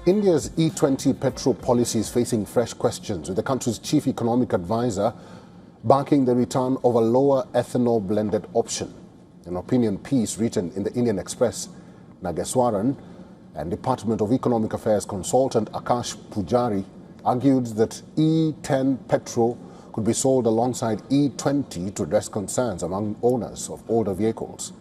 India's E20 petrol policy is facing fresh questions, with the country's chief economic advisor backing the return of a lower ethanol-blended option. An opinion piece written in the Indian Express, Nageswaran and Department of Economic Affairs consultant Akash Pujari argued that E10 petrol could be sold alongside E20 to address concerns among owners of older vehicles.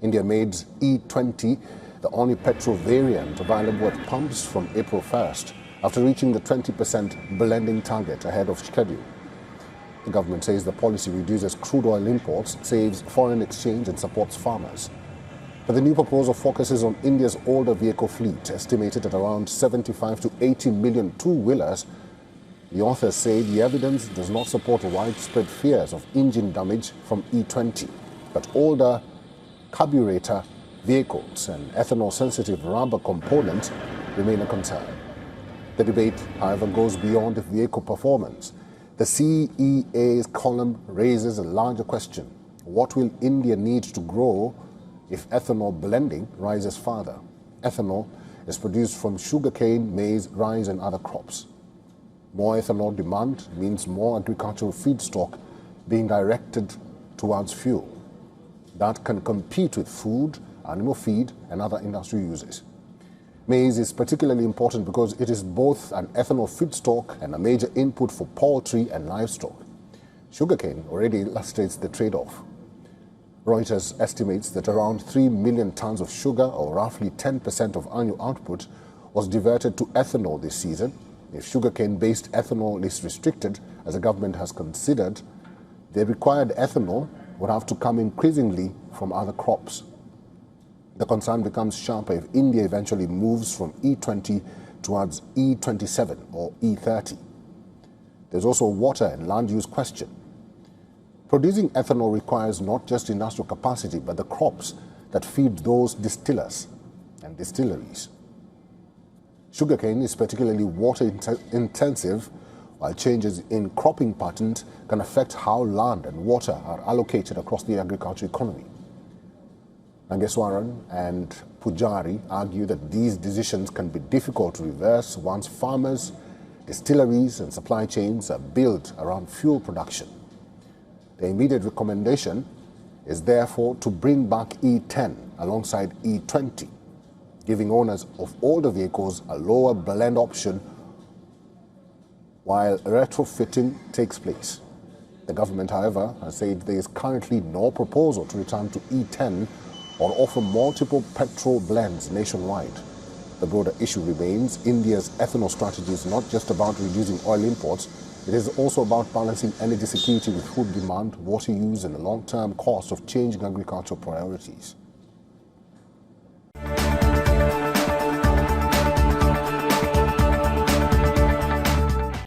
India made E20 the only petrol variant available at pumps from April 1st, after reaching the 20% blending target ahead of schedule. The government says the policy reduces crude oil imports, saves foreign exchange and supports farmers. But the new proposal focuses on India's older vehicle fleet, estimated at around 75 to 80 million two-wheelers. The authors say the evidence does not support widespread fears of engine damage from E20, but older carburetor vehicles and ethanol-sensitive rubber components remain a concern. The debate, however, goes beyond vehicle performance. The CEA's column raises a larger question. What will India need to grow if ethanol blending rises further? Ethanol is produced from sugarcane, maize, rice and other crops. More ethanol demand means more agricultural feedstock being directed towards fuel that can compete with food, animal feed and other industry uses. Maize is particularly important because it is both an ethanol feedstock and a major input for poultry and livestock. Sugarcane already illustrates the trade-off. Reuters estimates that around 3 million tons of sugar, or roughly 10% of annual output, was diverted to ethanol this season. If sugarcane-based ethanol is restricted, as the government has considered, the required ethanol would have to come increasingly from other crops. The concern becomes sharper if India eventually moves from E20 towards E27 or E30. There's also a water and land use question. Producing ethanol requires not just industrial capacity, but the crops that feed those distillers and distilleries. Sugarcane is particularly water-intensive, while changes in cropping patterns can affect how land and water are allocated across the agricultural economy. Nageswaran and Pujari argue that these decisions can be difficult to reverse once farmers, distilleries and supply chains are built around fuel production. The immediate recommendation is therefore to bring back E10 alongside E20, giving owners of older vehicles a lower blend option while retrofitting takes place. The government, however, has said there is currently no proposal to return to E10 or offer multiple petrol blends nationwide. The broader issue remains India's ethanol strategy is not just about reducing oil imports, it is also about balancing energy security with food demand, water use and the long-term cost of changing agricultural priorities.